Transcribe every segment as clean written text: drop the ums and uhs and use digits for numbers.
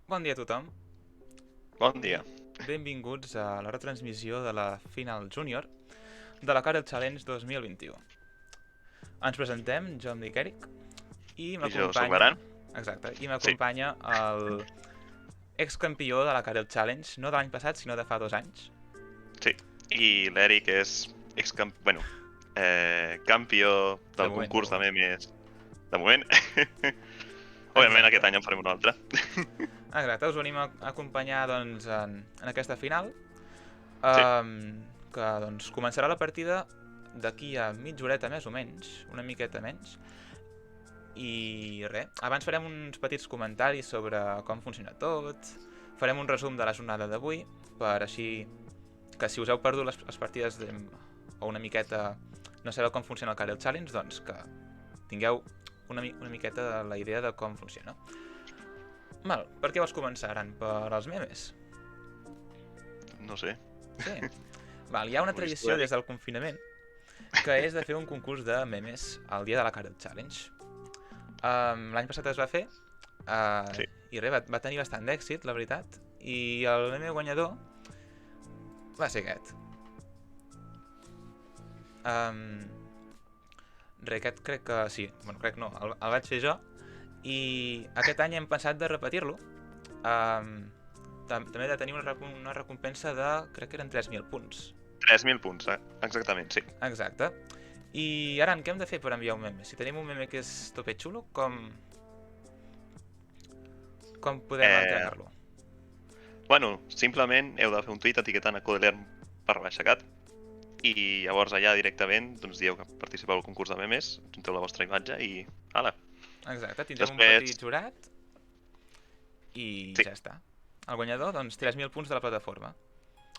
Bon dia a tothom Bon i dia. benvinguts a la retransmissió de la Final Júnior de la Karel Challenge 2021. Ens presentem, jo em dic Eric, i I jo sóc m'acompanya... Baran. Exacte, i Sí, m'acompanya el excampió de la Karel Challenge, no de l'any passat, sinó de fa 2 anys. sí. I l'Eric és campió De del moment, de concurs de moment. memes de moment. Òbviament Exacte. aquest any en farem un altre. Exacte, us venim a acompanyar doncs, en aquesta final, Sí, que doncs, començarà la partida d'aquí a mitja horeta més o menys, una miqueta menys. I res, abans farem uns petits comentaris sobre com funciona tot, farem un resum de la jornada d'avui, per així que si us heu perdut les partides o una miqueta no sabeu com funciona el Karel Challenge, doncs que tingueu una miqueta de la idea de com funciona. Val, per què vols començar, Aran? Per als memes? no sé. Sí. Val, hi ha una Ho vist tu, tradició des Eric? del confinament que és de fer un concurs de memes el dia de la Karel Challenge. L'any passat es va fer Sí. i res, va tenir bastant d'èxit, la veritat, i el meme guanyador va ser aquest. Aquest crec que sí, bueno, crec no, el vaig fer jo, i aquest any hem pensat de repetir-lo. També de tenir una recompensa de, crec que eren 3.000 punts. 3.000 punts, exactament, sí. Exacte. I ara, què hem de fer per enviar un meme? Si tenim un meme que és tope xulo, com podem Eh, entregar-lo? bueno, simplement heu de fer un tuit etiquetant a Codelerm/cat i llavors allà directament doncs dieu que participeu al concurs de memes, junteu la vostra imatge i ala. Exacte, tindrem un Després, petit jurat i sí, ja està. El guanyador, doncs, 3.000 punts de la plataforma.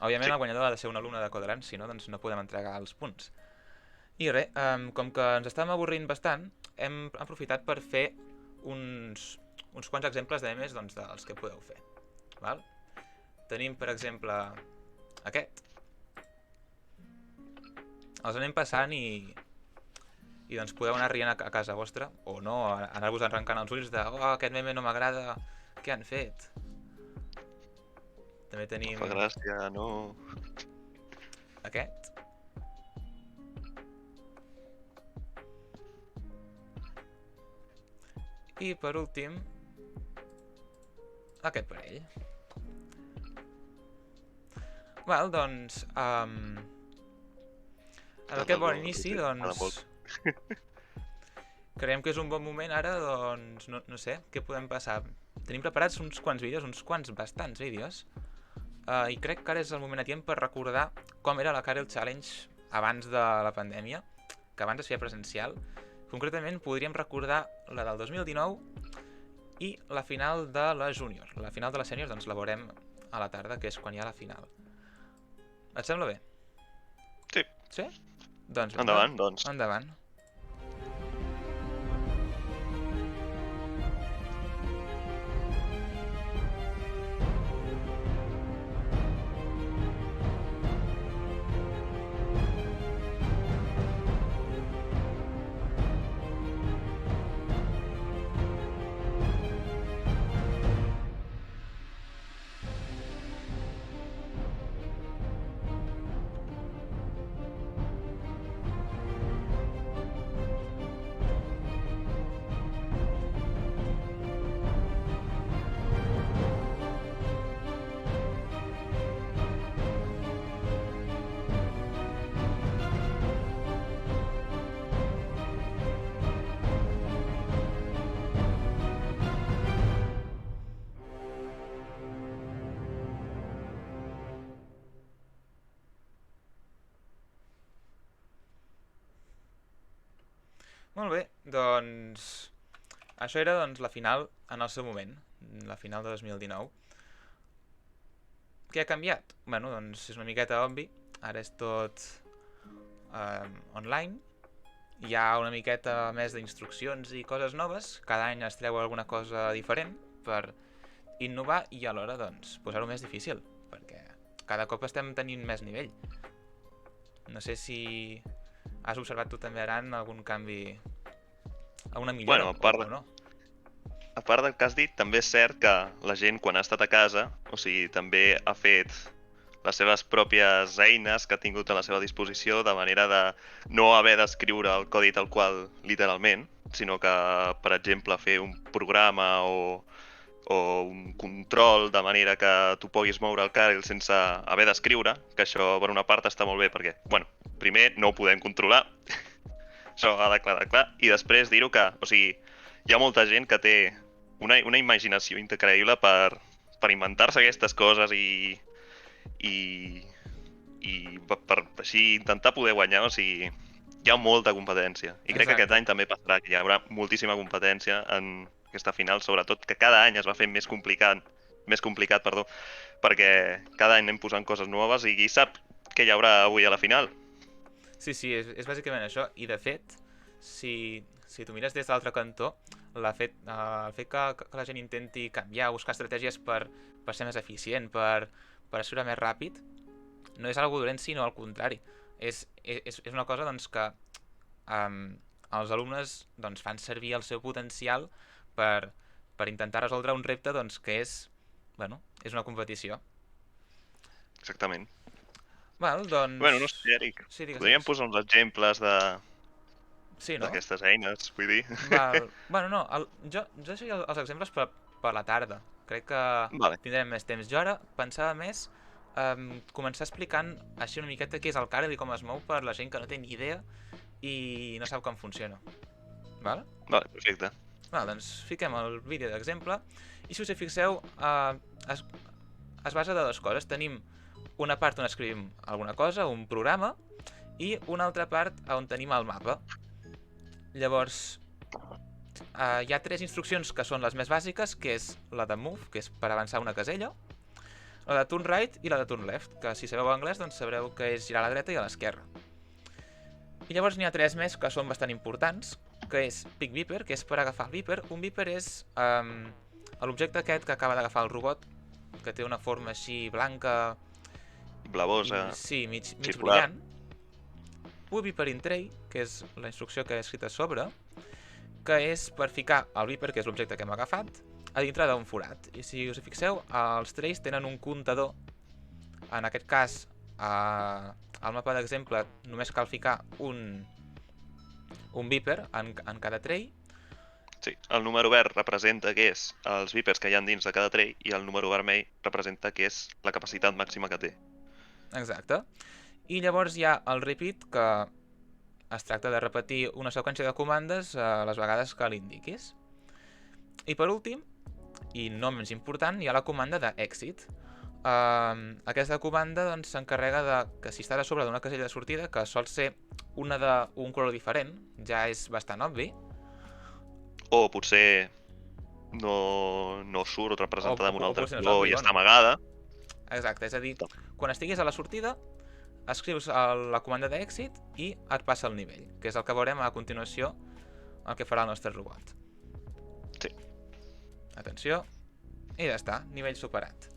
Òbviament sí, el guanyador ha de ser un alumne de Codeland, si no, doncs no podem entregar els punts. I res, com que ens estàvem avorrint bastant, hem aprofitat per fer uns quants exemples de memes doncs, dels que podeu fer. Val? Tenim, per exemple, aquest. Els anem passant i doncs podeu anar rient a casa vostra, o no, anar-vos arrencant els ulls de oh, aquest meme no m'agrada, què han fet? També no tenim fa gràcia, no... aquest. I per últim, aquest parell. Val, doncs, amb aquest bon inici, doncs, creiem que és un bon moment ara, doncs, no sé, què podem passar? Tenim preparats uns quants vídeos, uns quants bastants vídeos, i crec que ara és el moment adient per recordar com era la Karel Challenge abans de la pandèmia, que abans es feia presencial. Concretament podríem recordar la del 2019 i la final de la Júnior. La final de la Sènior doncs la veurem a la tarda, que és quan hi ha la final. Et sembla bé? Sí, Sí? Doncs vinga, endavant, doncs. endavant. Molt bé, doncs això era doncs, la final en el seu moment, la final de 2019. Què ha canviat? Bueno, doncs és una miqueta obvi, ara és tot online, hi ha una miqueta més d'instruccions i coses noves, cada any es treu alguna cosa diferent per innovar i alhora doncs, posar-ho més difícil, perquè cada cop estem tenint més nivell. No sé si has observat tu també, Aran, algun canvi, alguna millora Bueno, o no? a part del que has dit, també és cert que la gent quan ha estat a casa, o sigui, també ha fet les seves pròpies eines que ha tingut a la seva disposició de manera de no haver d'escriure el codi tal qual literalment, sinó que, per exemple, fer un programa o un control de manera que tu puguis moure el carril sense haver d'escriure, que això per una part està molt bé perquè, bueno, primer no ho podem controlar, això ha de quedar clar, i després dir-ho que, o sigui, hi ha molta gent que té una imaginació increïble per inventar-se aquestes coses i per així intentar poder guanyar, o sigui, hi ha molta competència. I crec que aquest any també passarà, que hi haurà moltíssima competència en aquesta final, sobretot que cada any es va fer més complicat, perquè cada any anem posant coses noves i qui sap què hi haurà avui a la final. Sí, és bàsicament això, i de fet, si tu mires des de l'altre cantó, el fet que la gent intenti canviar, buscar estratègies per ser més eficient, per escriure més ràpid, no és algo dolent, sinó al contrari. És una cosa doncs, que els alumnes doncs, fan servir el seu potencial per intentar resoldre un repte doncs, que és una competició. Exactament. Doncs... Bueno, no sé, Eric, sí, podríem posar uns exemples d'aquestes eines, vull dir. No, jo deixaria els exemples per la tarda. Crec que tindrem més temps. Jo ara pensava més començar explicant així una miqueta què és el Karel i com es mou per la gent que no té ni idea i no sap com funciona. Vale, perfecte. Doncs fiquem el vídeo d'exemple i si us hi fixeu es basa de dues coses. Tenim una part on escrivim alguna cosa, un programa, i una altra part on tenim el mapa. Llavors hi ha tres instruccions que són les més bàsiques, que és la de move, que és per avançar una casella, la de turn right i la de turn left, que si sabeu anglès doncs sabreu que és girar a la dreta i a l'esquerra. I llavors n'hi ha tres més que són bastant importants, que és pick beeper, que és per agafar el beeper. Un beeper és l'objecte aquest que acaba d'agafar el robot, que té una forma així blanca, blavosa, sí, mig brillant. Put beeper in tray, que és la instrucció que he escrit a sobre, que és per ficar el beeper, que és l'objecte que hem agafat, a dintre d'un forat. I si us hi fixeu, els trays tenen un comptador. En aquest cas, al mapa d'exemple només cal ficar un beeper en cada tray. Sí, el número verd representa que és els beepers que hi ha dins de cada tray i el número vermell representa que és la capacitat màxima que té. Exacte. I llavors hi ha el repeat, que es tracta de repetir una seqüència de comandes les vegades que l'indiquis. I per últim, i no menys important, hi ha la comanda d'exit. Aquesta comanda s'encarrega de que si estàs a sobre d'una casella de sortida, que sol ser una d'un color diferent, ja és bastant obvi. O potser no surt representada amb un altre color i està amagada. Exacte, és a dir, quan estiguis a la sortida, escrius la comanda d'exit i et passa el nivell, que és el que veurem a continuació el que farà el nostre robot. Sí. Atenció, i ja està, nivell superat.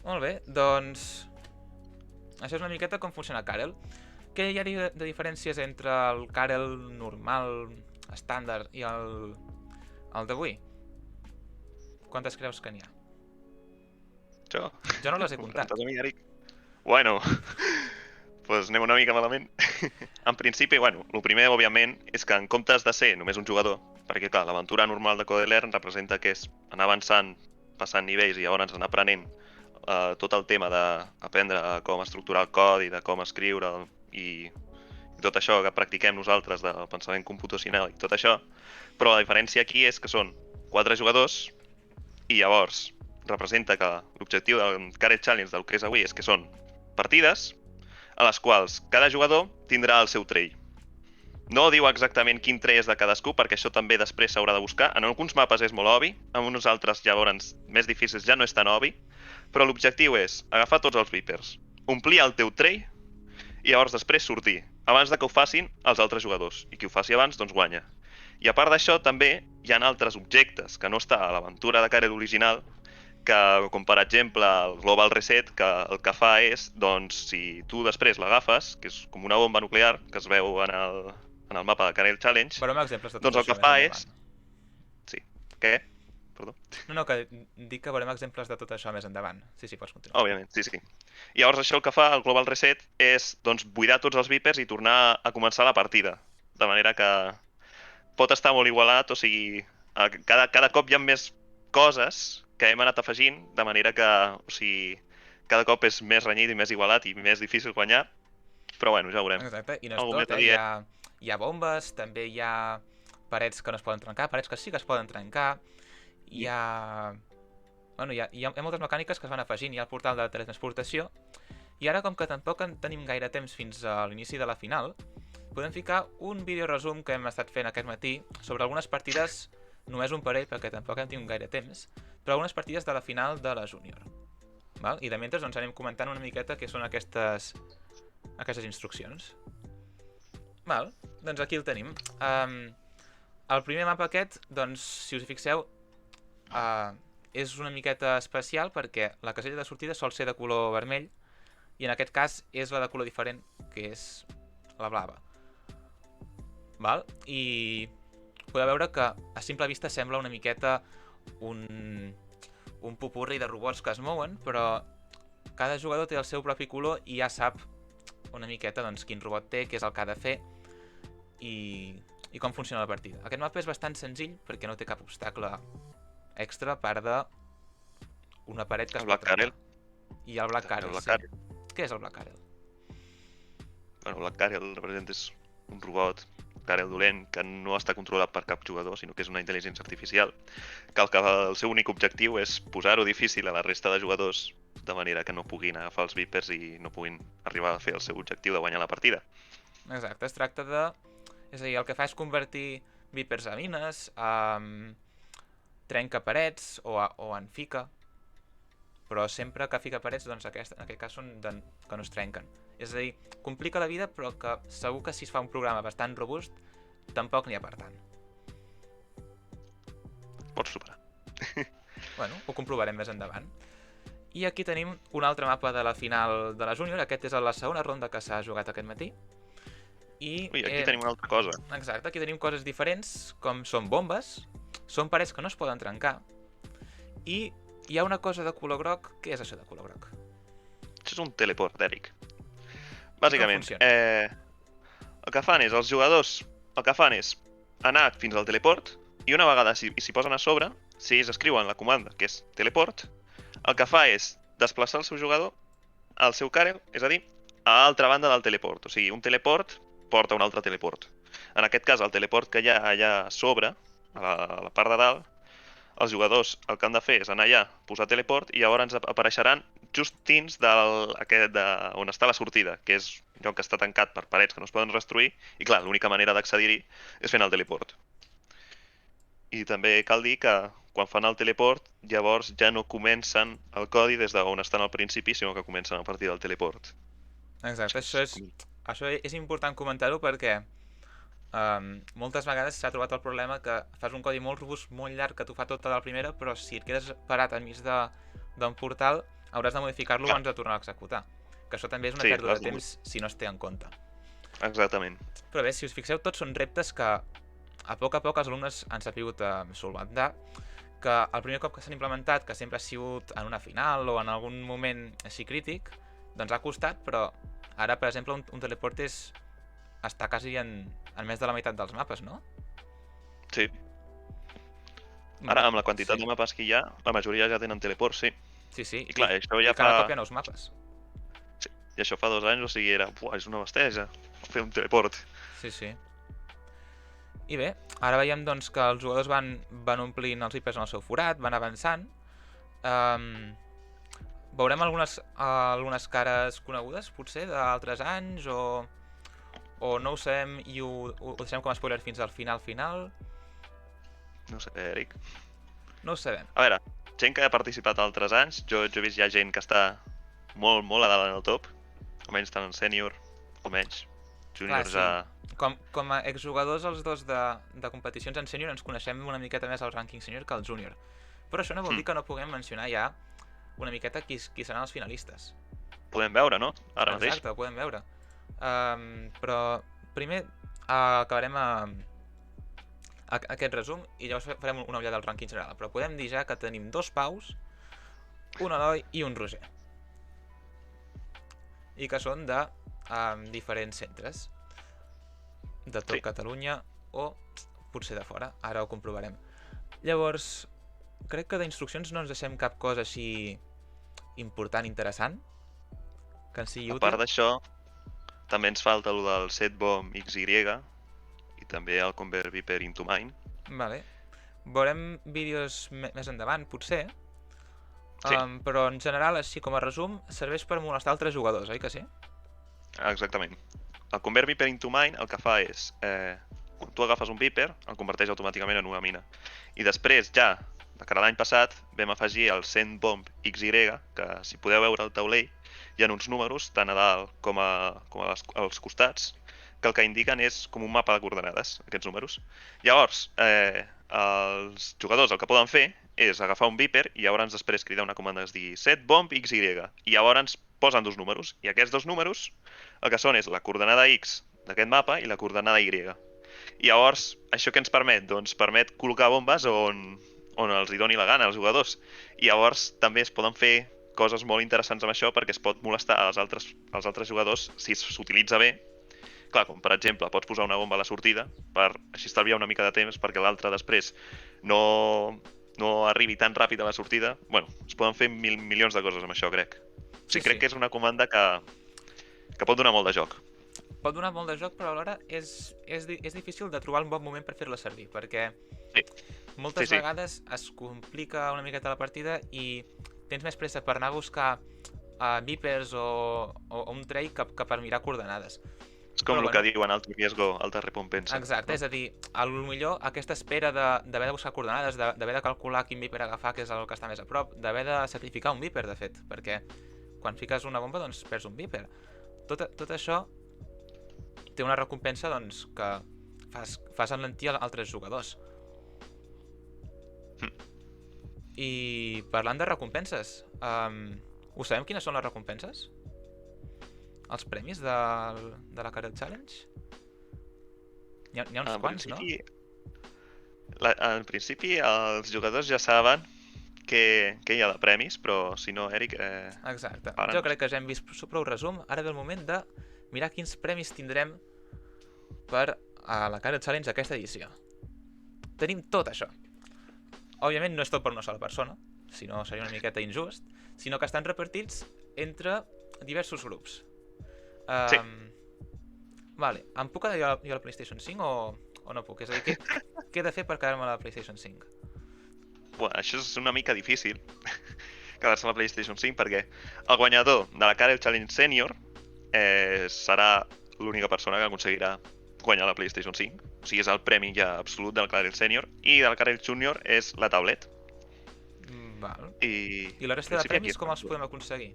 Molt bé, doncs això és una miqueta com funciona Karel. Què hi ha de diferències entre el Karel normal, estàndard i el d'avui? Quantes creus que n'hi ha? Jo no les he comptat. Bueno, doncs anem una mica malament. En principi, el primer, òbviament, és que en comptes de ser només un jugador, perquè clar, l'aventura normal de Codelearn representa que és anar avançant, passant nivells i llavors anar aprenent tot el tema d'aprendre com estructurar el codi, de com escriure i tot això que practiquem nosaltres del pensament computacional i tot això, però la diferència aquí és que són 4 jugadors i llavors representa que l'objectiu del Karel Challenge del que és avui és que són partides a les quals cada jugador tindrà el seu tray. No diu exactament quin tray és de cadascú, perquè això també després s'haurà de buscar. En alguns mapes és molt obvi, en uns altres llavors més difícils ja no és tan obvi, però l'objectiu és agafar tots els beepers, omplir el teu tray i llavors després sortir, abans de que ho facin els altres jugadors. I qui ho faci abans, doncs guanya. I a part d'això també hi ha altres objectes que no està a l'aventura de Karel original, que, com per exemple el Global Reset, que el que fa és, doncs, si tu després l'agafes, que és com una bomba nuclear que es veu en el mapa de Karel Challenge, Però exemples de tot doncs el que fa és... Sí, què? Perdó. No, que dic que veurem exemples de tot això més endavant. Sí, pots continuar. Òbviament, sí, sí. I llavors això el que fa el Global Reset és doncs, buidar tots els Vipers i tornar a començar la partida. De manera que pot estar molt igualat, o sigui, cada cop hi ha més coses que hem anat afegint, de manera que, o sigui, cada cop és més renyit i més igualat i més difícil guanyar, però bueno, ja ho veurem. Exacte, i no és Algú tot, més a dir, hi ha bombes, també hi ha parets que no es poden trencar, parets que sí que es poden trencar, hi ha... Bueno, hi ha moltes mecàniques que es van afegint, hi ha el portal de teletransportació, i ara, com que tampoc en tenim gaire temps fins a l'inici de la final, podem ficar un vídeo resum que hem estat fent aquest matí sobre algunes partides, només un parell, perquè tampoc hem tingut gaire temps, però algunes partides de la final de la Júnior. Val? I de mentre doncs, anem comentant una miqueta què són aquestes instruccions. Val, doncs aquí el tenim. El primer mapa aquest, doncs, si us hi fixeu, és una miqueta especial perquè la casella de sortida sol ser de color vermell i en aquest cas és la de color diferent, que és la blava. Val? I podeu veure que a simple vista sembla una miqueta un popurri de robots que es mouen, però cada jugador té el seu propi color i ja sap una miqueta doncs, quin robot té, què és el que ha de fer i com funciona la partida. Aquest mapa és bastant senzill perquè no té cap obstacle extra a part d'una paret que es pot trencar. I el Black Carel, sí. Què és el Black Carel? Bueno, el Black Carel representa és un robot, Carel dolent, que no està controlat per cap jugador, sinó que és una intel·ligència artificial, que el seu únic objectiu és posar-ho difícil a la resta de jugadors de manera que no puguin agafar els Vipers i no puguin arribar a fer el seu objectiu de guanyar la partida. Exacte, es tracta de... És a dir, el que fa és convertir Vipers a mines, trenca parets o en fica, però sempre que fica parets, doncs en aquest cas són que no es trenquen. És a dir, complica la vida, però que segur que si es fa un programa bastant robust, tampoc n'hi ha per tant. Pots superar. Bueno, ho comprovarem més endavant. I aquí tenim un altre mapa de la final de la Júnior. Aquest és la segona ronda que s'ha jugat aquest matí. Ui, aquí tenim una altra cosa. Exacte, aquí tenim coses diferents, com són bombes, són parets que no es poden trencar, i hi ha una cosa de color groc. Què és això de color groc? Això és un teleport, Eric. Bàsicament, Com funciona? el que fan és, els jugadors, el que fan és anar fins al teleport, i una vegada s'hi posen a sobre, si ells escriuen la comanda, que és teleport, el que fa és desplaçar el seu jugador al seu Carel, és a dir, a l'altra banda del teleport. O sigui, un teleport porta un altre teleport. En aquest cas, el teleport que hi ha allà a sobre, a la part de dalt, els jugadors el que han de fer és anar allà, posar teleport, i llavors ens apareixeran just dins on està la sortida, que és un lloc que està tancat per parets que no es poden destruir, i clar, l'única manera d'accedir-hi és fent el teleport. I també cal dir que quan fan el teleport, llavors ja no comencen el codi des d'on estan al principi, sinó que comencen a partir del teleport. Exacte, això és important comentar-ho perquè moltes vegades s'ha trobat el problema que fas un codi molt robust, molt llarg, que t'ho fa tota la primera, però si et quedes parat enmig d'un portal hauràs de modificar-lo abans de tornar a executar. Que això també és una pèrdua de temps si no es té en compte. Exactament. Però bé, si us fixeu, tots són reptes que a poc els alumnes han sabut solventar, que el primer cop que s'han implementat, que sempre ha sigut en una final o en algun moment així crític, doncs ha costat, però ara, per exemple, un teleport està quasi en més de la meitat dels mapes, no? Sí. Ara, amb la quantitat de mapes que hi ha, la majoria ja tenen teleport, sí. Sí. I clar, això ja cada cop hi ha nous mapes. Sí, i això fa 2 anys, o sigui, és una besteja fer un teleport. Sí. I bé, ara veiem doncs, que els jugadors van omplint els Vipers en el seu forat, van avançant. Veurem algunes cares conegudes, potser, d'altres anys, o no ho sabem i ho deixem com a spoiler fins al final? No sé, Eric. No ho sabem. A veure, gent que ha participat altres anys, jo he vist ja gent que està molt, molt a dalt en el top, almenys tant en sènior, almenys júnior ja... Com a exjugadors els dos de competicions en sènior ens coneixem una miqueta més al rànquing sènior que al júnior. Però això no vol dir que no puguem mencionar ja una miqueta qui seran els finalistes. Podem veure, no? Ara mateix. Exacte, ho podem veure. Però primer acabarem aquest resum i llavors farem una ullada al rànquing general. Però podem dir ja que tenim 2 Paus, un Eloi i un Roger. I que són de diferents centres. De tot Catalunya o potser de fora. Ara ho comprovarem. Llavors, crec que d'instruccions no ens deixem cap cosa així important, interessant, que ens sigui útil. A part d'això, també ens falta el del setBomb XY i també el Convert Viper into Mine. Vale. Veurem vídeos més endavant, potser. Sí. Però en general, així com a resum, serveix per molestar altres jugadors, oi que sí? Exactament. El Convert Viper into Mine el que fa és, quan tu agafes un Viper, el converteix automàticament en una mina. I després, ja, de cara a l'any passat, vam afegir el setBomb XY, que si podeu veure el taulell, hi ha uns números, tant a dalt com als costats, que el que indiquen és com un mapa de coordenades, aquests números. Llavors, els jugadors el que poden fer és agafar un Viper i llavors després cridar una comanda que es digui setBomb XY, i llavors posen 2 números, i aquests 2 números el que són és la coordenada X d'aquest mapa i la coordenada Y. I llavors, això què ens permet? Doncs permet col·locar bombes on els hi doni la gana als jugadors. I llavors també es poden fer coses molt interessants amb això perquè es pot molestar als altres jugadors si s'utilitza bé. Clar, com per exemple, pots posar una bomba a la sortida per així estalviar una mica de temps perquè l'altre després no arribi tan ràpid a la sortida. Bueno, es poden fer milions de coses amb això, crec. Sí, crec que és una comanda que pot donar molt de joc. Pot donar molt de joc, però alhora és difícil de trobar un bon moment per fer-la servir, perquè moltes vegades es complica una miqueta la partida i tens més pressa per anar a buscar Vipers o un trade que per mirar coordenades. És com el que diuen alto riesgo, alta recompensa. Exacte, és a dir, potser aquesta espera d'haver de buscar coordenades, d'haver de calcular quin Viper agafar, que és el que està més a prop, d'haver de sacrificar un Viper, de fet, perquè quan fiques una bomba, doncs perds un Viper. Tot això té una recompensa, doncs, que fas enlentir altres jugadors. I parlant de recompenses, ho sabem quines són les recompenses? Els premis de la Caret Challenge? N'hi ha uns quants, no? En principi, els jugadors ja saben què hi ha de premis, però si no, Eric... Exacte. Jo crec que ja hem vist prou resum. Ara ve el moment de mirar quins premis tindrem per a la Caret Challenge aquesta edició. Tenim tot això. Òbviament no és tot per una sola persona, si no seria una miqueta injust, sinó que estan repartits entre diversos grups. Sí. Vale, em puc quedar jo a la PlayStation 5 o no puc? És a dir, què he de fer per quedar-me a la PlayStation 5? Bueno, això és una mica difícil, quedar-se a la PlayStation 5, perquè el guanyador de la Caret Challenge Senior serà l'única persona que aconseguirà guanyar la PlayStation 5. O sigui, és el premi ja absolut del Caret Senior, i del Caret Junior és la tablet. Val. I la resta de premis com els podem aconseguir?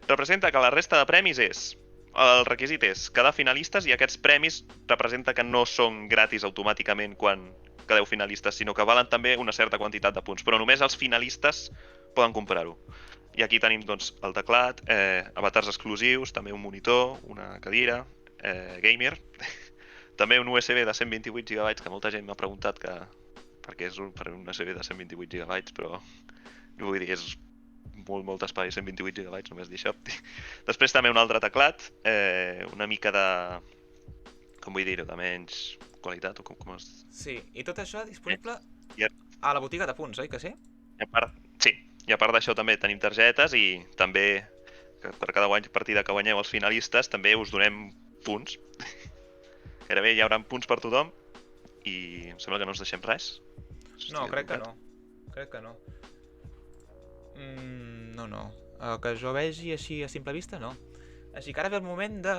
Representa que la resta de premis el requisit és quedar finalistes, i aquests premis representa que no són gratis automàticament quan quedeu finalistes, sinó que valen també una certa quantitat de punts, però només els finalistes poden comprar-ho. I aquí tenim doncs, el teclat, avatars exclusius, també un monitor, una cadira, gamer, també un USB de 128 GB, que molta gent m'ha preguntat perquè és per un USB de 128 GB, però vull dir, és molt espai, 128 GB, només dir això. Després també un altre teclat, una mica de, com vull dir-ho, de menys qualitat, o com es... Sí, i tot això disponible a la botiga de punts, oi que sí? Sí, i a part d'això també tenim targetes, i també per cada partida que guanyeu els finalistes també us donem punts. Gairebé hi haurà punts per tothom, i em sembla que no us deixem res. No, crec que no. Crec que no. No. Que jo vegi així a simple vista, no. Així que ara ve el moment de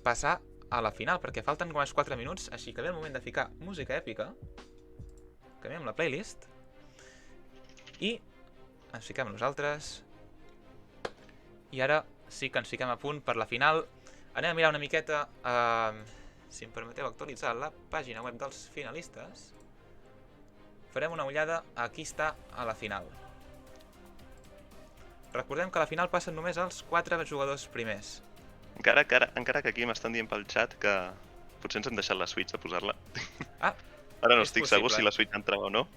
passar a la final, perquè falten només 4 minuts, així que ve el moment de ficar música èpica. Canviem la playlist. I ens fiquem nosaltres. I ara sí que ens fiquem a punt per la final. Anem a mirar una miqueta, si em permeteu actualitzar la pàgina web dels finalistes. Farem una ullada, aquí està a la final. Recordem que a la final passen només els 4 jugadors primers. Encara que aquí m'estan dient pel xat que Potser ens hem deixat la Switch de posar-la. Ah, Ara no és estic segur possible. si la Switch entrava o no.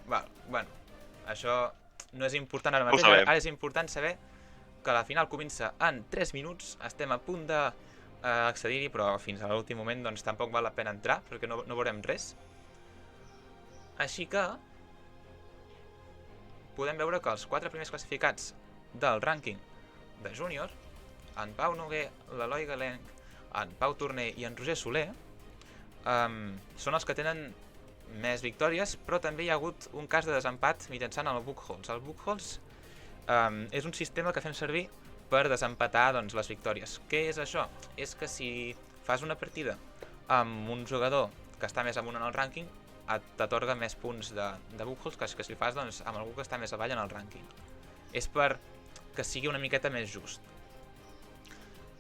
Val, bueno, això no és important ara Ho mateix, sabem. ara és important saber que la final comença en 3 minuts, estem a punt d'accedir-hi, però fins a l'últim moment doncs tampoc val la pena entrar, perquè no veurem res. Així que podem veure que els 4 primers classificats del rànquing de júnior, en Pau Noguer, l'Eloi Galenc, en Pau Torner i en Roger Soler, són els que tenen més victòries, però també hi ha hagut un cas de desempat mitjançant el Bookholz. El Bookholz és un sistema que fem servir per desempatar doncs, les victòries. Què és això? És que si fas una partida amb un jugador que està més amunt en el rànquing, t'atorga més punts de Bookholz que si fas doncs, amb algú que està més avall en el rànquing. És per que sigui una miqueta més just.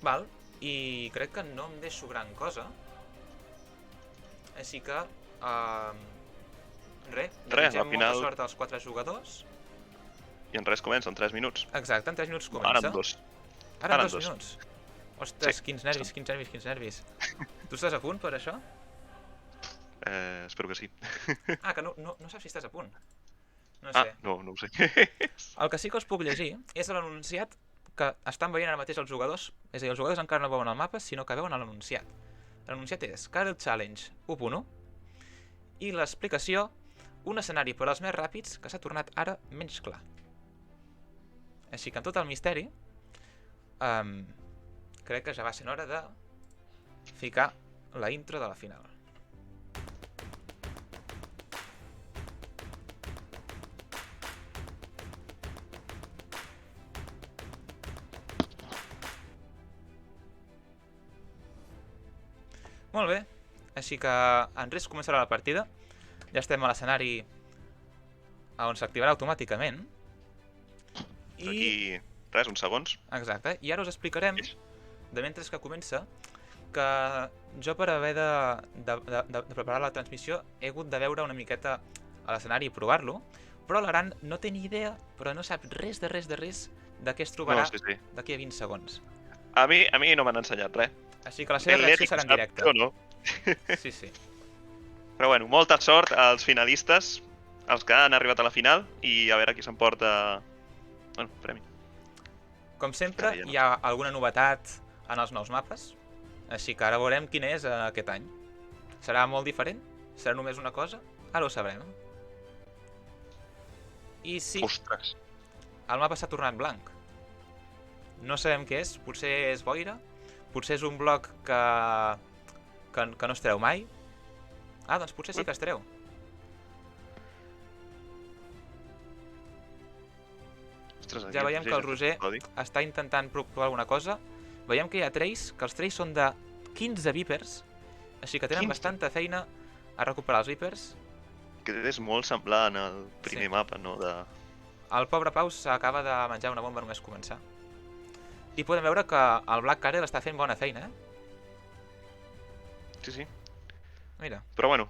Val? I crec que no em deixo gran cosa. Així que desitgem molta sort als 4 jugadors. I en res comença, en 3 minuts. Exacte, en 3 minuts comença. Ara en 2. Ara en 2 minuts. Ostres, quins nervis. Tu estàs a punt per això? Espero que sí. Ah, que no saps si estàs a punt. No sé. No ho sé. El que sí que us puc llegir és l'anunciat que estan veient ara mateix els jugadors. És a dir, els jugadors encara no veuen el mapa, sinó que veuen l'anunciat. L'anunciat és Carel Challenge 1.1 i l'explicació, un escenari per als més ràpids que s'ha tornat ara menys clar. Així que amb tot el misteri, crec que ja va ser hora de ficar la intro de la final. Molt bé, així que en res començarà la partida. Ja estem a l'escenari on s'activarà automàticament. D'aquí, res, uns segons. Exacte, i ara us explicarem, de mentre que comença, que jo per haver de preparar la transmissió he hagut de veure una miqueta a l'escenari i provar-lo, però l'Aran no té ni idea, però no sap res de què es trobarà d'aquí a 20 segons. A mi no m'han ensenyat res. Així que la seva reacció serà en directe. No. Sí. Però bueno, molta sort als finalistes, els que han arribat a la final, i a veure qui s'emporta premi. Com sempre, hi ha alguna novetat en els nous mapes, així que ara veurem quin és aquest any. Serà molt diferent? Serà només una cosa? Ara ho sabrem. I sí, ostres, el mapa s'ha tornat blanc. No sabem què és, potser és boira, potser és un bloc que no es treu mai. Ah, doncs potser sí que es treu. Ja veiem que el Roger està intentant provar alguna cosa. Veiem que hi ha treis, que els treis són de 15 Vipers, així que tenen bastanta feina a recuperar els Vipers. Que és molt semblant al primer mapa, no? El pobre Pau s'acaba de menjar una bomba només començar. I podem veure que el Black Carel està fent bona feina, Sí. Mira. Però bueno,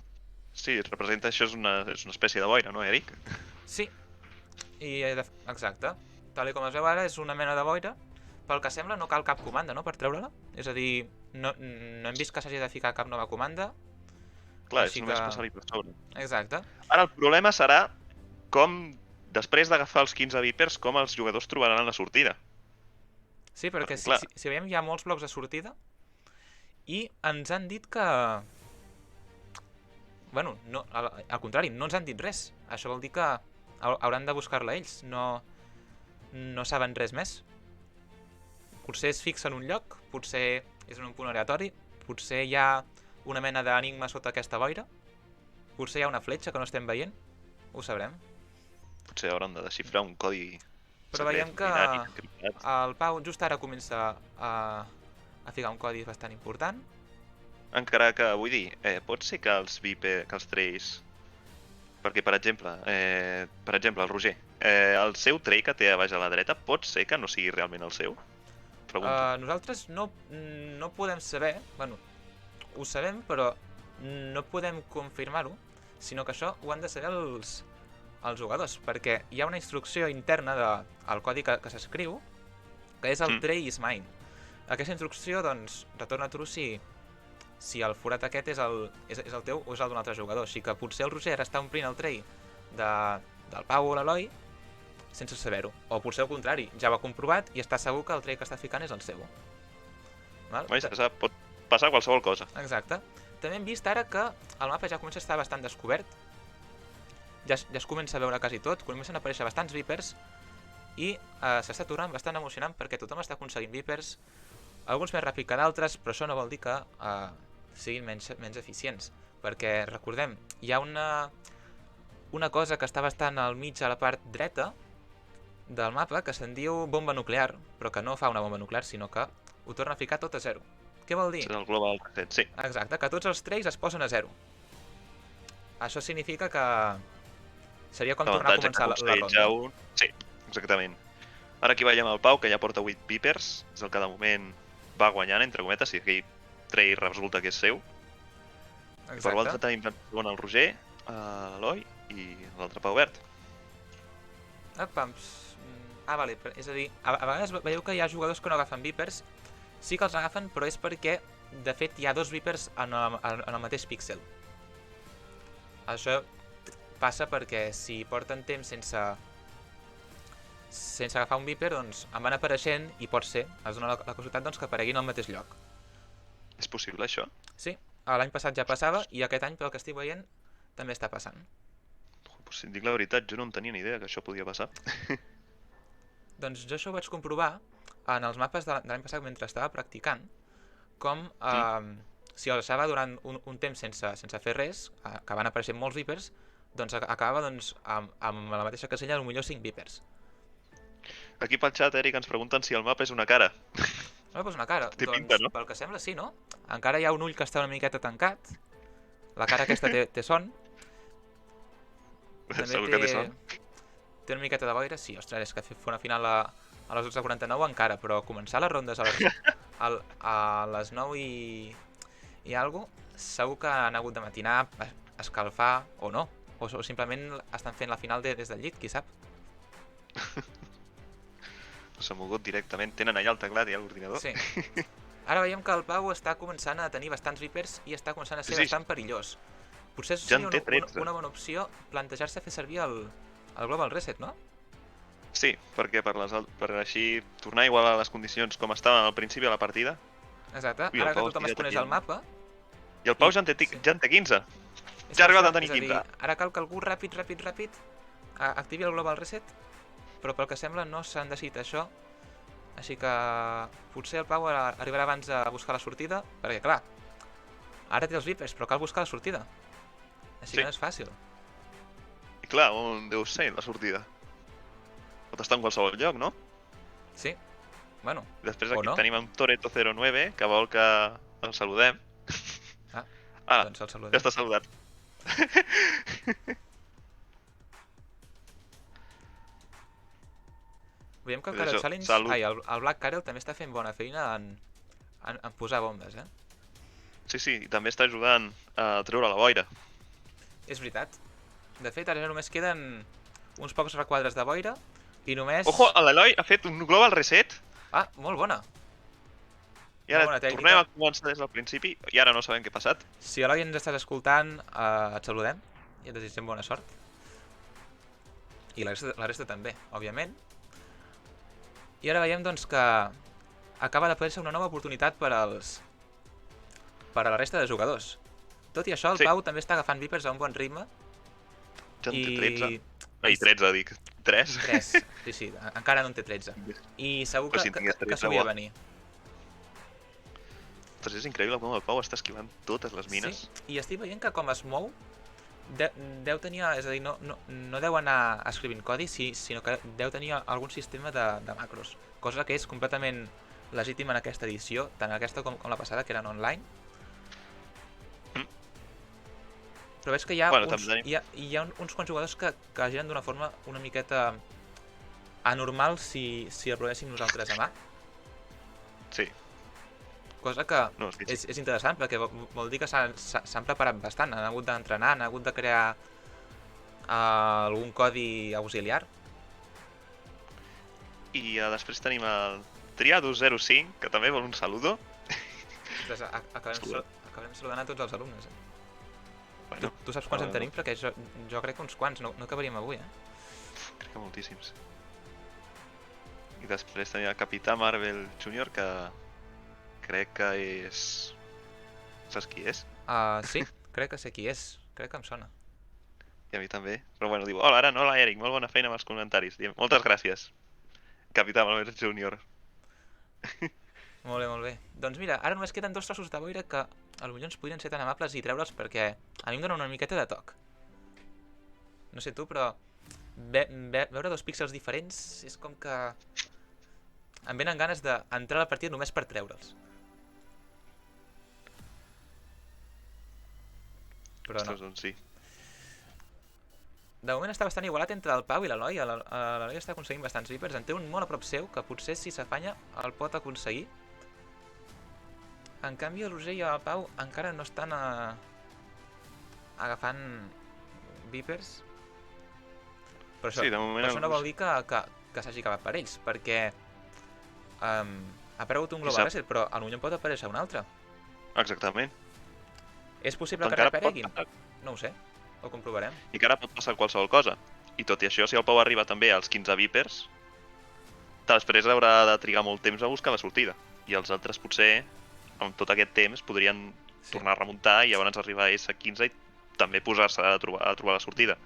sí, representa això, és una espècie de boira, no, Eric? Sí, exacte. Tal com es veu ara, és una mena de boira. Pel que sembla, no cal cap comanda, no?, per treure-la. És a dir, no hem vist que s'hagi de ficar cap nova comanda. Clar, és només passar-hi per sobre. Exacte. Ara el problema serà com, després d'agafar els 15 Vipers, com els jugadors trobaran la sortida. Sí, perquè si veiem hi ha molts blocs de sortida i ens han dit que... Bueno, al contrari, no ens han dit res. Això vol dir que hauran de buscar-la ells. No saben res més. Potser es fixa en un lloc, potser és en un punt aleatori, potser hi ha una mena d'enigma sota aquesta boira, potser hi ha una fletxa que no estem veient. Ho sabrem. Potser hauran de desxifrar un codi secret. Però veiem que el Pau just ara comença a ficar un codi bastant important. Encara que, vull dir, pot ser que els treis... Perquè, per exemple, el Roger, el seu trei que té a baix a la dreta, pot ser que no sigui realment el seu? Nosaltres no podem saber, bueno, ho sabem, però no podem confirmar-ho, sinó que això ho han de saber els jugadors, perquè hi ha una instrucció interna del codi que s'escriu, que és el tray is mine. Aquesta instrucció, doncs, retorna true si si el forat aquest és el teu o és el d'un altre jugador. Així que potser el Roger està omplint el tray del Pau o l'Eloi sense saber-ho. O potser al contrari, ja ho ha comprovat i està segur que el tray que està ficant és el seu. Val? Pot passar qualsevol cosa. Exacte. També hem vist ara que el mapa ja comença a estar bastant descobert. Ja es comença a veure quasi tot, comencen a aparèixer bastants Vipers i s'està tornant bastant emocionant perquè tothom està aconseguint Vipers, alguns més ràpid que d'altres, però això no vol dir que siguin menys eficients. Perquè, recordem, hi ha una cosa que està bastant al mig a la part dreta del mapa que se'n diu bomba nuclear, però que no fa una bomba nuclear, sinó que ho torna a ficar tot a zero. Què vol dir? És el Global Reset, sí. Exacte, que tots els trays es posen a zero. Això significa que seria com tornar a començar la ronda. Sí, exactament. Ara aquí veiem el Pau, que ja porta 8 Vipers, és el que de moment va guanyant, entre cometes, si aquell tray resulta que és seu. I per l'altre tenim el Roger, l'Eloi i l'altre Pau Verd. Vale, és a dir, a vegades veieu que hi ha jugadors que no agafen Vipers, sí que els agafen, però és perquè, de fet, hi ha 2 Vipers en el mateix píxel. Això passa perquè si porten temps sense agafar un Viper, doncs en van apareixent i pot ser, es dona la casualitat doncs, que apareguin al mateix lloc. És possible, això? Sí, l'any passat ja passava i aquest any, pel que estic veient, també està passant. Si et dic la veritat, jo no en tenia ni idea que això podia passar. Doncs jo això ho vaig comprovar en els mapes de l'any passat mentre estava practicant, com si els deixava durant un temps sense fer res, que van apareixent molts Vipers, doncs acabava amb la mateixa casella potser 5 Vipers. Aquí pel xat, Eric, ens pregunten si el mapa és una cara. El mapa és una cara? Té pinta, no? Pel que sembla sí, no? Encara hi ha un ull que està una miqueta tancat, la cara aquesta té son. Segur que té son? Té una miqueta de boira, sí, ostres, és que fer una final a les 12:49 encara, però començar les rondes a les 9 i alguna cosa, segur que han hagut de matinar, escalfar, o no, o simplement estan fent la final des del llit, qui sap? S'ha mogut directament, tenen allà el teclat i l'ordinador. Sí. Ara veiem que el Pau està començant a tenir bastants Vipers i està començant a ser bastant perillós. Potser seria una bona opció plantejar-se fer servir el Global Reset, no? Sí, perquè per així tornar a igualar les condicions com estaven al principi de la partida. Exacte, ara que tothom es coneix el mapa... I el Pau ja en té 15. Ja ha arribat a tenir 15. Ara cal que algú ràpid activi el Global Reset, però pel que sembla no s'han decidit això, així que potser el Pau arribarà abans a buscar la sortida, perquè clar, ara té els Vipers, però cal buscar la sortida, així que no és fàcil. I clar, on deu ser la sortida? Pot estar en qualsevol lloc, no? Sí, bueno, després aquí tenim en Toreto09, que vol que el saludem. Doncs el saludem. Ja està saludat. Veiem que el Karel Challenge, el Black Karel també està fent bona feina en posar bombes, eh? Sí, i també està ajudant a treure la boira. És veritat. De fet, ara només queden uns pocs requadres de boira i només... Ojo, l'Eloi ha fet un Global Reset. Ah, molt bona. I ara tornem a començar des del principi i ara no sabem què ha passat. Si Eloi ens estàs escoltant, et saludem i et desitgem bona sort. I la resta també, òbviament. I ara veiem doncs que acaba d'aparèixer una nova oportunitat per a la resta de jugadors. Tot i això, el Pau també està agafant Vipers a un bon ritme. Ja en té 13. Ai, 13, dic. 3? 3, sí, encara no en té 13. I segur que s'ho havia de venir. Ostres, és increïble com el Pau està esquivant totes les mines. Sí, i estic veient que com es mou, deu tenir, és a dir, no deu anar escrivint codi, sinó que deu tenir algun sistema de macros, cosa que és completament legítima en aquesta edició, tant aquesta com la passada, que eren online. Però veig que hi ha uns quants jugadors que giren d'una forma una miqueta anormal si el provéssim nosaltres a mà. Sí. Cosa que és interessant, perquè vol dir que s'han preparat bastant, han hagut d'entrenar, han hagut de crear algun codi auxiliar. I després tenim el Triado05, que també vol un saludo. Acabem acabarem saludant a tots els alumnes. Bueno, Tu saps quants en tenim? Perquè jo crec que uns quants, no acabaríem avui, crec que moltíssims. I després tenia el Capità Marvel Jr., que crec que és... Saps qui és? Sí, crec que sé qui és. Crec que em sona. I a mi també. Però bueno, diu, hola, Aran, hola, Eric, molt bona feina amb els comentaris. Diem, moltes gràcies, Capità Marvel Jr. Molt bé, molt bé. Doncs mira, ara només queden 2 trossos de boira que potser ens podrien ser tan amables i treure'ls perquè a mi em dona una miqueta de toc. No sé tu, però veure 2 píxels diferents és com que em venen ganes d'entrar a la partida només per treure'ls. Però no. Ostres, doncs sí. De moment està bastant igualat entre el Pau i l'Eloi. L'Eloi està aconseguint bastants vipers. En té un molt a prop seu, que potser si s'afanya el pot aconseguir. En canvi, el Roger i el Pau encara no estan agafant vipers. Però això, Sí, de moment això no vol dir que s'hagi acabat per ells, perquè ha aparegut un Global Reset, però potser en pot aparèixer un altre. Exactament. És possible que Encara reapareguin? pot- No ho sé, ho comprovarem. I que ara pot passar qualsevol cosa. I tot i això, si el Pau arriba també als 15 vipers, després haurà de trigar molt temps a buscar la sortida. I els altres potser, amb tot aquest temps, podrien tornar a remuntar i llavors arribar a S15 i també posar-se a trobar la sortida.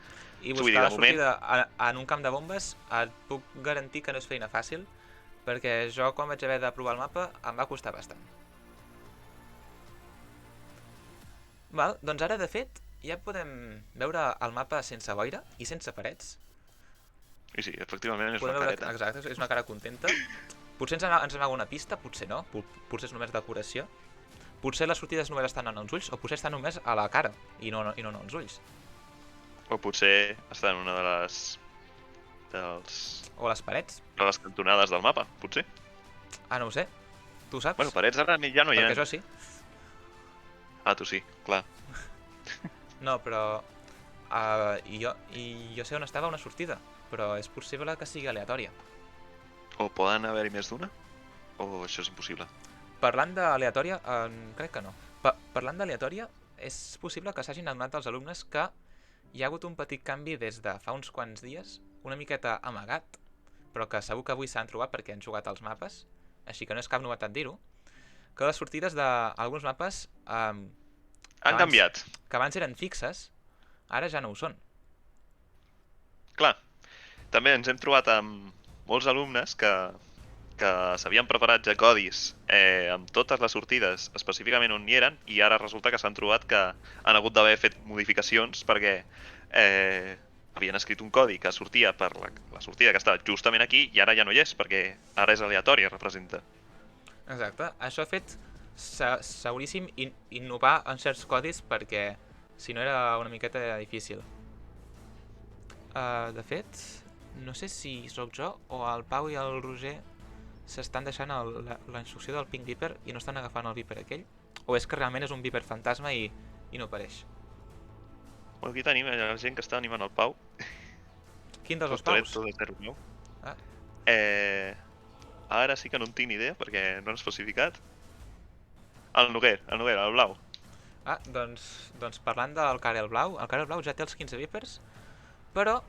I Vull dir, buscar de la sortida en un camp de bombes et puc garantir que no és feina fàcil, perquè jo quan vaig haver de provar el mapa em va costar bastant. Val, doncs ara de fet ja podem veure el mapa sense boira i sense parets. I sí, efectivament és Podem una veure, careta. exacte, és una cara contenta. Potser ens amaga una pista, potser no, potser és només decoració. Potser les sortides només estan en els ulls, o potser estan només a la cara i no en els ulls. O potser està en una de O les parets. les cantonades del mapa, potser. No ho sé. Tu saps? Bueno, parets ara ja no hi ha. Perquè jo sí. Ah, tu sí, clar. No, però... jo sé on estava una sortida, però és possible que sigui aleatòria. O poden haver-hi més d'una? O això és impossible? Parlant d'aleatòria, crec que no. Parlant d'aleatòria, és possible que s'hagin adonat els alumnes que hi ha hagut un petit canvi des de fa uns quants dies, una miqueta amagat, però que segur que avui s'han trobat perquè han jugat als mapes, així que no és cap novetat dir-ho, que les sortides d'alguns mapes Han canviat. que abans eren fixes, ara ja no ho són. Clar. També ens hem trobat amb molts alumnes que s'havien preparat ja codis amb totes les sortides específicament on hi eren i ara resulta que s'han trobat que han hagut d'haver fet modificacions perquè havien escrit un codi que sortia per la sortida que estava justament aquí i ara ja no hi és perquè ara és aleatori, representa. Exacte, això ha fet seguríssim innovar en certs codis perquè si no era una miqueta difícil. De fet, no sé si sóc jo o el Pau i el Roger s'estan deixant la instrucció del Pink Viper i no estan agafant el Viper aquell, o és que realment és un Viper fantasma i no apareix. Bueno, aquí tenim la gent que està animant el Pau. Quin dels dos Paus? Tot de 0-9. Ah. Ara sí que no en tinc ni idea perquè no han especificat. El Noguer, el blau. Doncs parlant del Karel Blau, el Karel Blau ja té els 15 Vipers, però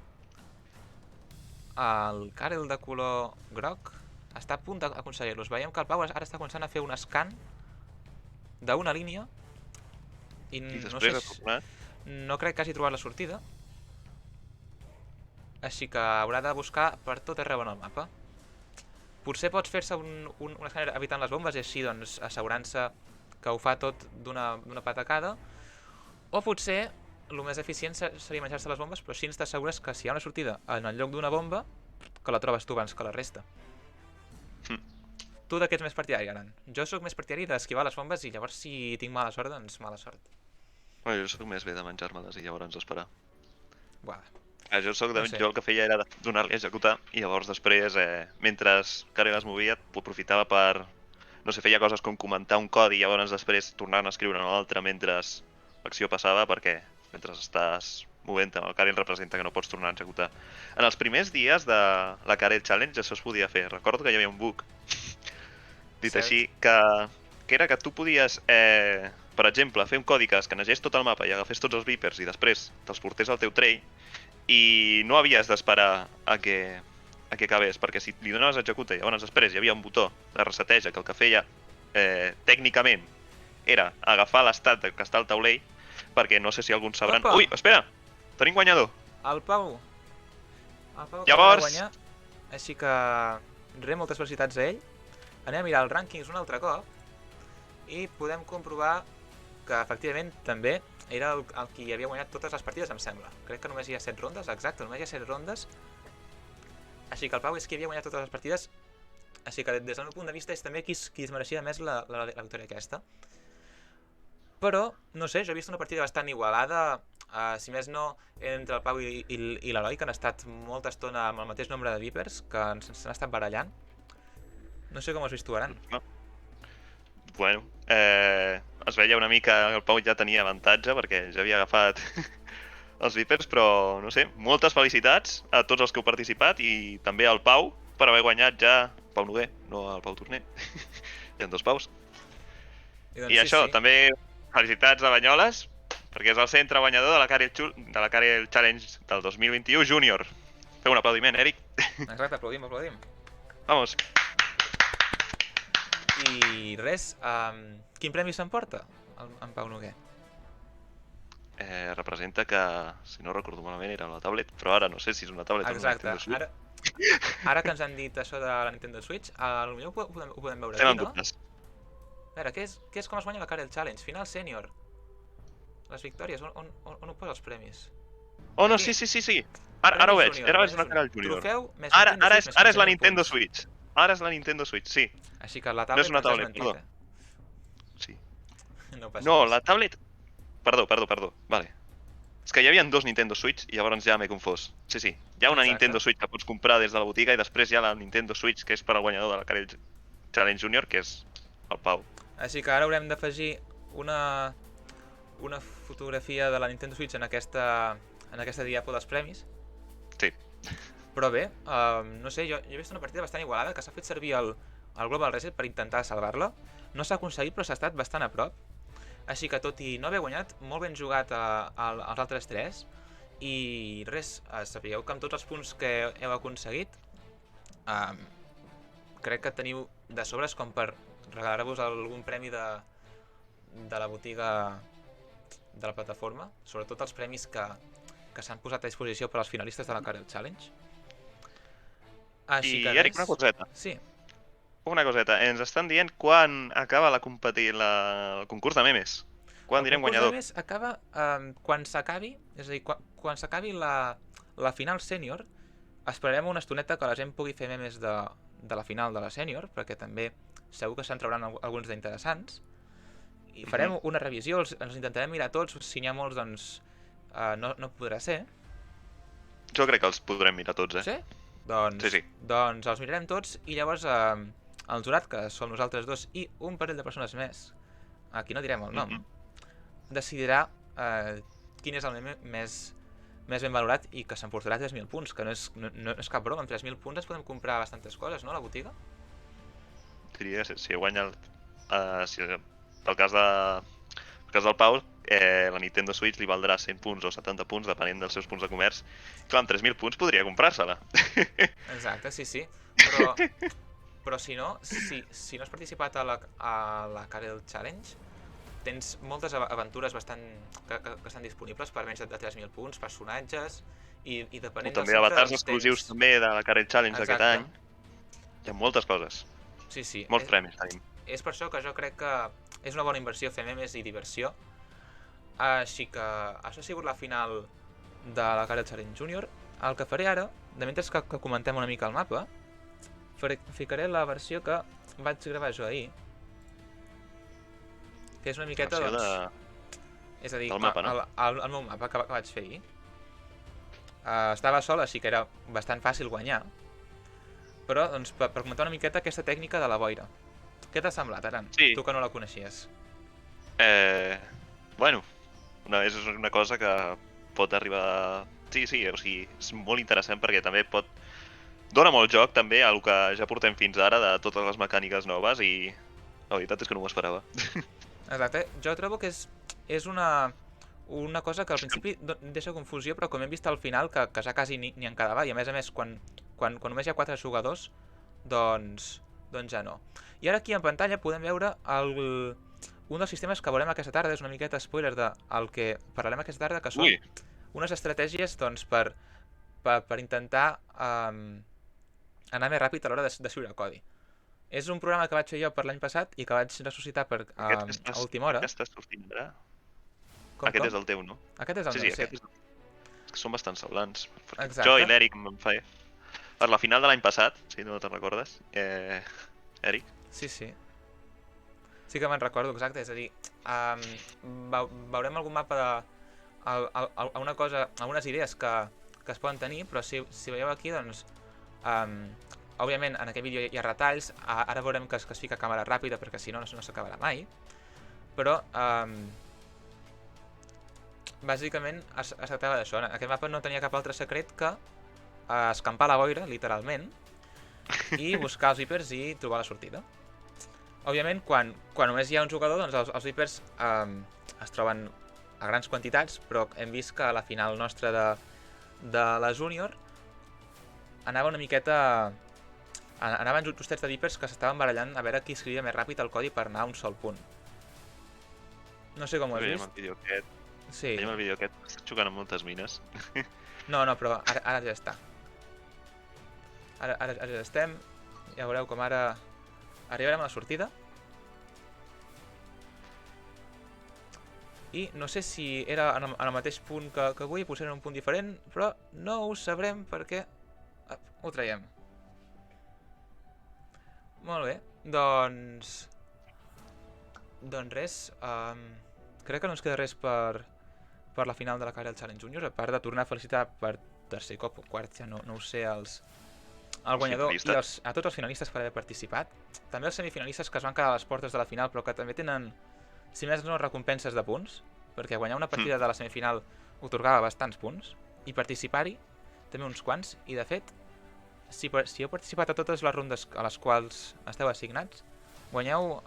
el Karel de color groc està a punt d'aconseguir-los. Veiem que el Pau ara està començant a fer un scan d'una línia i no crec que hagi trobat la sortida, així que haurà de buscar per tot arreu en el mapa. Potser pots fer-se un escàner evitant les bombes i així doncs assegurant-se que ho fa tot d'una patacada, o potser el més eficient seria menjar-se les bombes, però així ens t'assegures que si hi ha una sortida en el lloc d'una bomba, que la trobes tu abans que la resta. Tu de què ets més partidari, Aran? Jo sóc més partidari d'esquivar les bombes i llavors si tinc mala sort, doncs mala sort. Jo sóc més bé de menjar-me-les i llavors esperar. Buah. Jo el que feia era donar-li a executar i llavors després, mentre Karel es movia, aprofitava per... No sé, feia coses com comentar un codi i llavors després tornar a escriure un altre mentre l'acció passava perquè mentre estàs movent amb el Karel representa que no pots tornar a executar. En els primers dies de la Karel Challenge això es podia fer. Recordo que hi havia un bug dit així que era que tu podies per exemple, fer un codi que escanegés tot el mapa i agafés tots els Vipers i després te'ls portés al teu tray i no havies d'esperar a que acabés, perquè si li donaves a executa i llavors després hi havia un botó de reseteja que el que feia tècnicament era agafar l'estat que està al taulell, perquè no sé si alguns sabran... Opa! Ui, espera! Tenim guanyador! El Pau que Llavors- va guanyar, així que moltes felicitats a ell. Anem a mirar els rànquings un altre cop i podem comprovar que efectivament també era el qui havia guanyat totes les partides, em sembla. Crec que només hi ha 7 rondes, exacte, només hi ha 7 rondes. Així que el Pau és qui havia guanyat totes les partides, així que des del meu punt de vista és també qui es mereixia més la victòria aquesta. Però, no sé, jo he vist una partida bastant igualada, si més no, entre el Pau i l'Eloi, que han estat molta estona amb el mateix nombre de Vipers, que s'han estat barallant. No sé com has vist tu, Aran. No. Bueno, es veia una mica que el Pau ja tenia avantatge perquè ja havia agafat els Vipers, però no sé, moltes felicitats a tots els que heu participat i també al Pau per haver guanyat ja Pau Noguer, no el Pau Torner. Hi ha 2 Paus. Doncs I això, també felicitats a Banyoles, perquè és el centre guanyador de la Carel Challenge del 2021 Júnior. Feu un aplaudiment, Eric. Exacte, aplaudim. Vamos. I res, quin premi s'emporta en Pau Noguer? Representa que, si no recordo malament, era una tablet, però ara no sé si és una tablet o una Exacte, Nintendo Switch. ara que ens han dit això de la Nintendo Switch, potser ho podem veure Estem aquí, en no? dubtes. A veure, què és com es guanya la Carel Challenge? Final sènior. Les victòries, on ho posa els premis? Oh, no, Aquí. sí. Ara ho veig, ara és una Carel Junior. Trofeu més Ara Nintendo és Switch més la 15.000 Nintendo punts. Switch. Ara és la Nintendo Switch, sí. Així que la No és tablet una ens has tablet, mentit, perdó. eh? Sí. No passa No, res. la tablet... Perdó, vale. És que hi havia 2 Nintendo Switch i llavors ja m'he confós. Sí. Hi ha una Exacte. Nintendo Switch que pots comprar des de la botiga i després hi ha la Nintendo Switch que és per al guanyador de la Carel Challenge Junior, que és el Pau. Així que ara haurem d'afegir una fotografia de la Nintendo Switch en aquesta diapo dels premis. Sí. Però bé, no sé, jo he vist una partida bastant igualada, que s'ha fet servir el Global Reset per intentar salvar-la. No s'ha aconseguit, però s'ha estat bastant a prop. Així que tot i no haver guanyat, molt ben jugat als altres 3. I res, sapigueu que amb tots els punts que heu aconseguit, crec que teniu de sobres com per regalar-vos algun premi de la botiga de la plataforma, sobretot els premis que s'han posat a disposició per als finalistes de la Carel Challenge. Així I que Eric, res. una coseta. Sí. Una coseta, ens estan dient quan acaba el concurs de memes. Quan direm guanyador? El concurs de memes acaba quan s'acabi, és a dir, quan s'acabi la final sènior, esperarem una estoneta que la gent pugui fer memes de la final de la sènior, perquè també segur que se'n trauran alguns d'interessants, i farem una revisió, els intentarem mirar tots, si n'hi ha molts doncs no podrà ser. Jo crec que els podrem mirar tots, Sí? Doncs, Sí. doncs els mirarem tots i llavors el jurat, que som nosaltres dos i un parell de persones més, a qui no direm el nom, decidirà quin és el meme més ben valorat i que s'emportarà 3.000 punts, que no és cap broma, amb 3.000 punts ens podem comprar bastantes coses, no, a la botiga? Diria que si guanya pel cas del Pau, la Nintendo Switch li valdrà 100 punts o 70 punts, depenent dels seus punts de comerç. Clar, amb 3.000 punts podria comprar-se-la. Exacte, sí. Però si no, si no has participat a la Carel Challenge, tens moltes aventures que estan disponibles per menys de 3.000 punts, personatges, i depenent També avatars exclusius també de la Carel Challenge d'aquest any. Hi ha moltes coses. Sí. Molts premis tenim. És per això que jo crec que és una bona inversió fer memes i diversió. Així que això ha sigut la final de la Carel Challenge Junior. El que faré ara, de mentre que comentem una mica el mapa, ficaré la versió que vaig gravar jo ahir, que és una miqueta, és a dir, del mapa, no? el meu mapa que vaig fer ahir. Estava sol, així que era bastant fàcil guanyar, però doncs, per comentar una miqueta aquesta tècnica de la boira. Què t'ha semblat, Aran? Sí. Tu que no la coneixies. Bueno, és una cosa que pot arribar... Sí, o sigui, és molt interessant perquè també dona molt joc també al que ja portem fins ara de totes les mecàniques noves i la veritat és que no m'ho esperava. Exacte. Jo trobo que és una cosa que al principi deixa confusió, però com hem vist al final que ja quasi ni en quedava, i a més, quan només hi ha 4 jugadors, doncs ja no. I ara aquí en pantalla podem veure un dels sistemes que veurem aquesta tarda, és una miqueta spoiler del que parlarem aquesta tarda, que són Ui, unes estratègies doncs, per intentar anar més ràpid a l'hora d'escriure codi. És un programa que vaig fer jo per l'any passat i que vaig ressuscitar a última hora. aquest estàs sortint ara? Com, Aquest com? és el teu, no? Aquest és el Sí, meu, sí, sí. aquest és... És que són bastant semblants. Perquè Exacte. jo i l'Eric em vam fer... Per la final de l'any passat, si no te'n recordes, Eric, Sí, sí. Sí que me'n recordo, exacte. És a dir, veurem algun mapa alguna cosa, algunes idees que es poden tenir, però si veieu aquí, doncs, òbviament en aquest vídeo hi ha retalls, ara veurem que es fica càmera ràpida perquè si no s'acabarà mai, però bàsicament es tractava d'això. Aquest mapa no tenia cap altre secret que escampar la boira, literalment, i buscar els vipers i trobar la sortida. Òbviament, quan només hi ha un jugador, doncs els vipers es troben a grans quantitats, però hem vist que a la final nostra de la Júnior anava una miqueta... Anaven justets de vipers que s'estaven barallant a veure qui escrivia més ràpid el codi per anar a un sol punt. No sé com ho has veiem el vist. vídeo aquest. Sí. Veiem el vídeo aquest, estàs jugant amb moltes mines. No, però ara ja està. Ara ja estem. Ja veureu com ara arribarem a la sortida. I no sé si era en el mateix punt que avui, potser era un punt diferent, però no ho sabrem perquè ho traiem. Molt bé, doncs res, crec que no ens queda res per la final de la Carel Challenge Juniors, a part de tornar a felicitar per tercer cop o quart, ja no ho sé, al guanyador i a tots els finalistes per haver participat. També els semifinalistes que es van quedar a les portes de la final, però que també tenen, si més no, recompenses de punts, perquè guanyar una partida de la semifinal otorgava bastants punts, i participar-hi també uns quants, i de fet, si heu participat a totes les rondes a les quals esteu assignats, guanyeu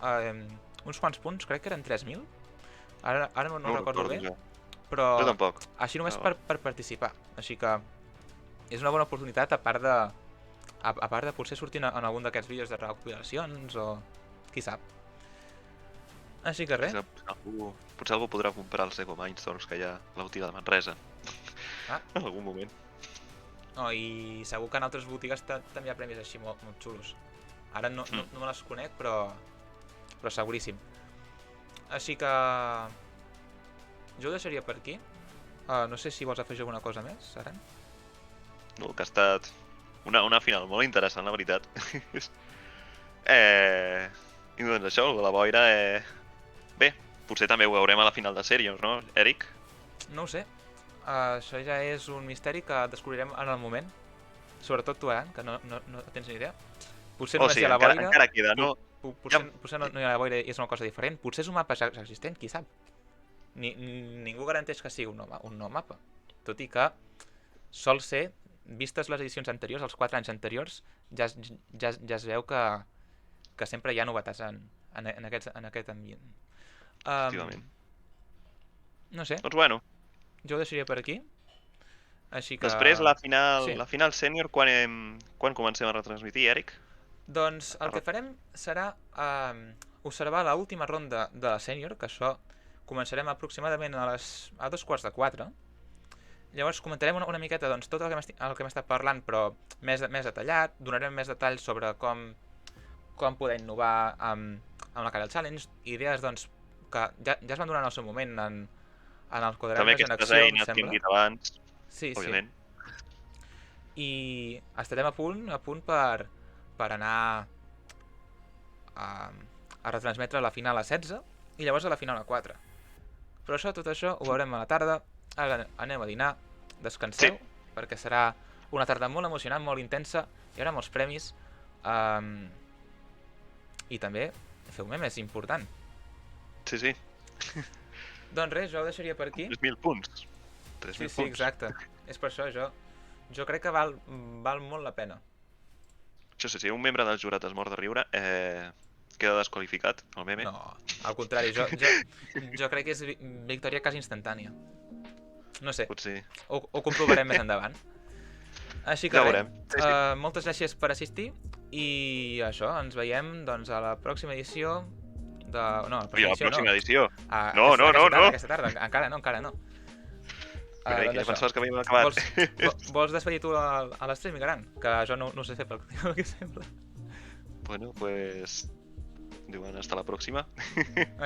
uns quants punts, crec que eren 3.000, ara no recordo bé, però així només per participar, així que és una bona oportunitat a part de potser sortir en algun d'aquests vídeos de recopilacions o qui sap. Així que res. Potser algú podrà comprar els Ego Mindstorms que hi ha a la botiga de Manresa. En algun moment. Oh, i segur que en altres botigues també hi ha premis així molt xulos. Ara no me les conec, però seguríssim. Així que jo ho deixaria per aquí. No sé si vols afegir alguna cosa més, Aran? No, que ha estat una final molt interessant, la veritat. I doncs això, la boira... Bé, potser també ho veurem a la final de sèries, no, Eric? No ho sé. Això ja és un misteri que descobrirem en el moment. Sobretot tu, Aran, que no tens ni idea. Potser només hi ha la boira. Encara queda, no? Potser no hi ha la boira i és una cosa diferent. Potser és un mapa ja existent, qui sap. Ningú garanteix que sigui un nou mapa. Tot i que sol ser, vistes les edicions anteriors, els 4 anys anteriors, ja es veu que sempre hi ha novetats en aquest ambient. Efectivament. No sé. Doncs bueno. Jo ho deixaria per aquí. Així que... Després, la final sènior, quan comencem a retransmitir, Eric? Doncs el que farem serà observar l'última ronda de la sènior, que això començarem aproximadament a 3:45. Llavors comentarem una miqueta doncs, tot el que hem estat parlant, però més detallat. Donarem més detalls sobre com poder innovar amb la Carel Challenge. Idees doncs, que ja es van donar en el seu moment en el quadernes en acció, em sembla. També aquestes eines que hem dit abans, òbviament. I estarem a punt per anar a retransmetre la final a 16 i llavors a la final a 4. Però tot això ho veurem a la tarda. Ara anem a dinar, descanseu, perquè serà una tarda molt emocionant, molt intensa, hi haurà molts premis i també feu memes, important. Sí. Doncs res, jo ho deixaria per aquí. 3.000 punts. Sí, exacte. És per això, jo crec que val molt la pena. Això sí, un membre del jurat es mor de riure, queda desqualificat, el meme. No, al contrari, jo crec que és victòria quasi instantània. No sé, Potser. ho comprovarem més endavant. Així que Ja res, veurem. Sí. moltes gràcies per assistir i això, ens veiem doncs, a la pròxima edició de... No, a I a la pròxima edició. No. Aquesta tarda, encara no. Carai, Doncs que això. pensaves que havíem acabat. Vols despedir tu a l'estream, Garan? Que jo no ho sé fer pel que sembla. Bueno, pues... Diuen hasta la pròxima.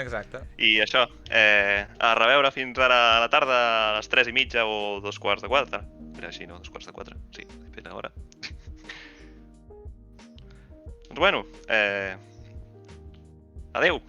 Exacte. I això, a reveure fins ara a la tarda a les 3:30 o 3:45. Era així, no? 3:45. Sí, depèn l'hora. Doncs bueno, adeu.